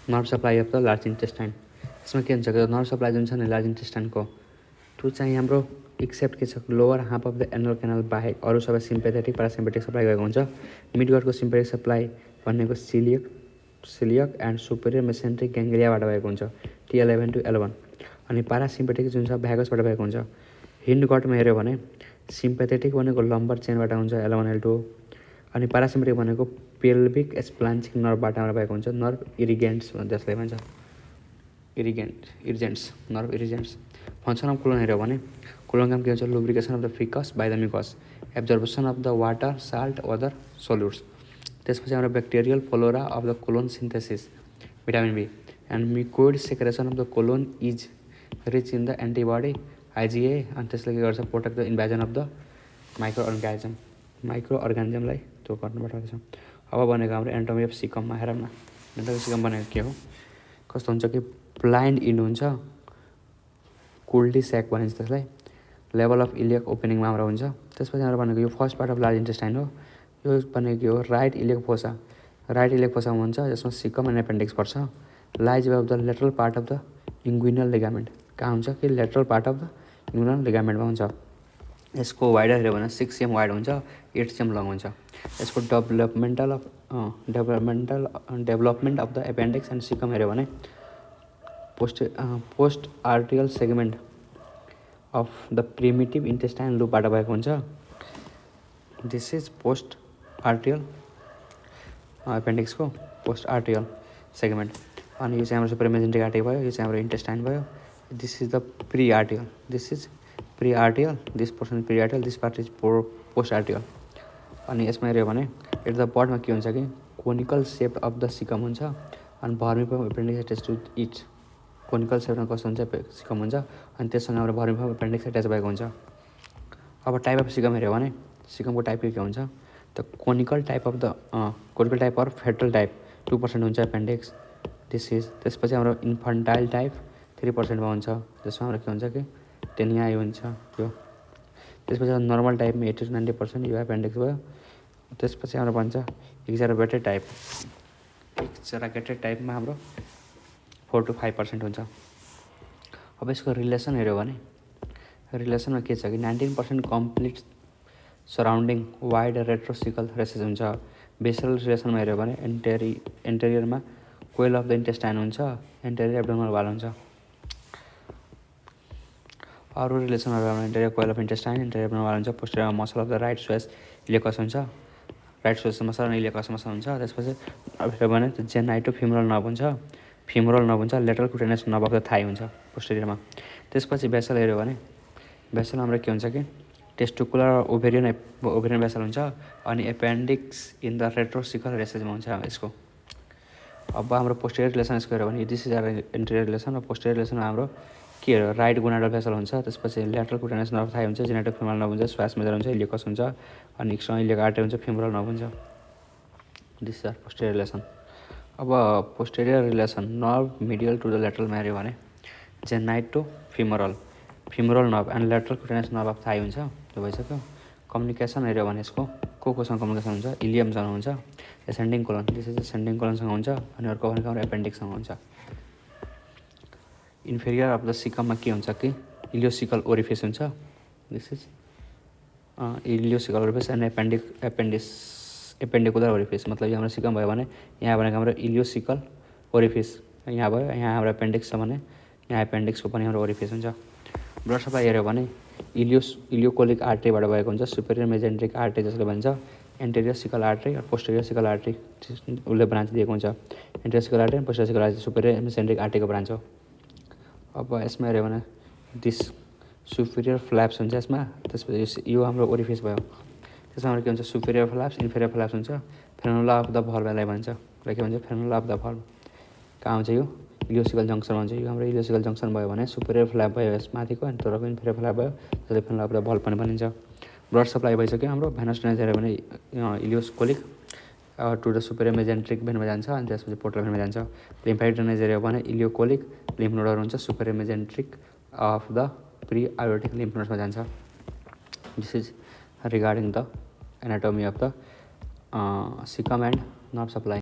Nerve supply of the large intestine. यसमा के हुन्छ नर्भ सप्लाई जुन छ नि लार्ज इन्टेस्टाइनको त्यो चाहिँ हाम्रो एक्सेप्ट के छ lower half of the anal canal बाहेक अरू सबै सिम्पेथेटिक प्यारासिम्पेटिक सप्लाई गएको हुन्छ। मिडगटको सिम्पेथेटिक सप्लाई भनेको सिलियक एन्ड सुपेरियर मेसेन्ट्रिक ग्याङ्ग्लियाबाट भएको हुन्छ T11 to L1। अनि प्यारासिम्पेटिक जुन छ भ्यागसबाट भएको हुन्छ। हिन्ड गटमा हेऱ्यो भने सिम्पेथेटिक भनेको लम्बर चेनबाट हुन्छ L1 L2। अनि प्यारासिम्पेटिक भनेको पेल्भिक स्प्लान्चिक नर्भबाट भएको हुन्छ नर्भ इरिगेन्ट्स जसलाई भन्छ erigentes nerve erigentes. Function of colon हेऱ्यो भने कोलोन काम के हुन्छ lubrication of the faeces by the mucus absorption of the water salt other solutes. त्यसपछि हाम्रो bacterial flora of the colon synthesis vitamin B and mucoid secretion of the colon is rich in the antibody IgA। अनि त्यसले के गर्छ protect the invasion of the micro अर्गानिजमलाई त्यो गर्नुपर्छ। अब भनेको हाम्रो एन्टोमी अफ सिकममा हेरौँ न। एन्टोमी अफ सिकम भनेको के हो कस्तो हुन्छ कि ब्लाइन्ड इन्ड हुन्छ कुल्टी स्याक भनिन्छ त्यसलाई लेभल अफ इलियक ओपनिङमा हाम्रो हुन्छ। त्यसपछि हाम्रो भनेको यो first part of large intestine हो। यो भनेको के हो राइट इलियक फोसा हुन्छ जसमा सिकम एन्ड एपेन्डिक्स पर्छ। Lies of the lateral part of the inguinal ligament कहाँ हुन्छ कि lateral part of the inguinal लिगामेन्टमा हुन्छ। यसको वाइड हेऱ्यो भने 6 cm वाइड हुन्छ 8 cm लङ हुन्छ। यसको development of the appendix and caecum हेऱ्यो भने post arterial segment of the primitive intestine लुपबाट भएको हुन्छ। दिस इज पोस्ट आर्टियल एपेन्डिक्सको पोस्ट आर्टियल सेगमेन्ट। अनि यो चाहिँ हाम्रो सुपर मेजेन्ट्रिक आर्टरी भयो। यो चाहिँ हाम्रो इन्टेस्टाइन भयो। This is the pre आर्टियल this portion pre आर्टियल this part is post आर्टियल। अनि यसमा हेऱ्यो भने एट द बटमा के हुन्छ कि conical shape of the caecum हुन्छ अनि vermiform appendix attach to it conical सेपमा कस्तो हुन्छ सिकम हुन्छ अनि त्यससँग हाम्रो भर्मिफर्म एपेन्डिक्स एट्याच भएको हुन्छ। अब टाइप अफ सिकम हेऱ्यो भने सिकमको टाइप के हुन्छ त conical type or fetal type 2% हुन्छ एपेन्डिक्स दिस इज। त्यसपछि हाम्रो इन्फन्टाइल टाइप 3%मा हुन्छ जसमा हाम्रो के हुन्छ कि टेनियाई हुन्छ यो। त्यसपछि नर्मल टाइपमा 80 to 90% यो एपेन्डिक्स भयो। त्यसपछि हाम्रो भन्छ एक्जारबेटेड टाइपमा हाम्रो 4 to 5% हुन्छ। अब यसको रिलेसन हेऱ्यो भने रिलेसनमा के छ कि 19% complete surrounding wide retrocaecal recess हुन्छ। बेसरल रिलेसनमा हेऱ्यो भने एन्टेरियरमा कोइल अफ द इन्टेस्टाइन हुन्छ एन्टेरियर एब्डोमिनल वाल हुन्छ। अरू रिलेसन हेऱ्यो भने anterior coil of intestine anterior abdominal wall हुन्छ। Posterior muscle of the right psoas iliacus हुन्छ राइट स्वेस मसल अनि इलियकस मसल हुन्छ। त्यसपछि हेऱ्यो भने जेनाइटो फिमोरल नर्भ हुन्छ lateral cutaneous nerve of the thigh हुन्छ पोस्टेरियरमा। त्यसपछि भेसल हेऱ्यो भने भेसल हाम्रो के हुन्छ कि टेस्टिकुलर ओभेरियन भेसल हुन्छ अनि एपेन्डिक्स इन द रेट्रोसिकल रेसेसमा हुन्छ यसको। अब हाम्रो पोस्टेरियर रिलेसन यसको हेऱ्यो भने this is our anterior relation र पोस्टेरियर रिलेसनमा हाम्रो के हो राइट गोनाडल भेसल हुन्छ। त्यसपछि लेटरल कुटेनस नर्भ थाई हुन्छ जेनाइटो फिमोरल नर्भ हुन्छ स्वास मेजर हुन्छ इलियकस हुन्छ अनि एक्सटर्नल इलियक आर्टरी हुन्छ फिमोरल नर्भ हुन्छ। This is our posterior relation. अब posterior relation nerve medial to the लेटरलमा हेऱ्यो भने genitofemoral nerve and lateral cutaneous nerve of thigh हुन्छ त्यो भइसक्यो। कम्युनिकेसन हेऱ्यो भने यसको कोसँग कम्युनिकेसन हुन्छ इलियमसँग हुन्छ ascending colon this is ascending कोलनसँग हुन्छ अनि अर्को भनेको हाम्रो एपेन्डिक्ससँग हुन्छ। इन्फेरियर अफ द सिकममा के हुन्छ कि इलियोसिकल ओरिफिस हुन्छ this is ileocecal orifice and appendicular orifice मतलब यो हाम्रो सिकम भयो भने यहाँ भनेको हाम्रो इलियोसिकल ओरिफिस यहाँ भयो यहाँ हाम्रो एपेन्डिक्स छ भने यहाँ एपेन्डिक्सको पनि हाम्रो ओरिफिस हुन्छ। ब्लड सप्लाई हेऱ्यो भने इलियोकोलिक आर्टरीबाट भएको हुन्छ सुपेरियर मेजेन्ट्रिक आर्टरी जसले भन्छ एन्टेरियर सिकल आर्टरी र पोस्टेरियर सिकल आर्टरी उसले ब्रान्च दिएको हुन्छ anterior caecal artery posterior caecal artery superior mesenteric आर्टरीको ब्रान्च हो। अब यसमा हेऱ्यो भने दिस सुपेरियर फ्ल्याप्स हुन्छ यसमा। त्यसपछि यो हाम्रो ओरिफिस भयो त्यसमा हाम्रो के हुन्छ सुपेरियर फ्ल्याप्स इन्फेरियर फ्ल्याप्स हुन्छ फेर्नुला अफ द भल्भलाई भन्छ र के भन्छ फेर्नुला अफ द भल्भ कहाँ हुन्छ यो इलियोसिकल जङ्सनमा हुन्छ। यो हाम्रो इलियोसिकल जङ्सन भयो भने सुपेरियर फ्ल्याप भयो यस माथिको अनि तर इन्फेरियर फ्ल्याप भयो जसले फेर्नुला अफ द भल्भ पनि भनिन्छ। ब्लड सप्लाई भइसक्यो हाम्रो भेनस ड्रेनेज हेऱ्यो भने इलियोकोलिक टु द सुपेरियर मेजेन्ट्रिक भेनमा जान्छ अनि त्यसपछि पोर्टल भेनमा जान्छ। लिम्फेटिक ड्रेनेज हेऱ्यो भने इलियोकोलिक लिम्फ नोडहरू हुन्छ superior mesenteric of the preaortic lymph नोड्समा जान्छ। This is regarding the anatomy of the caecum and nerve supply.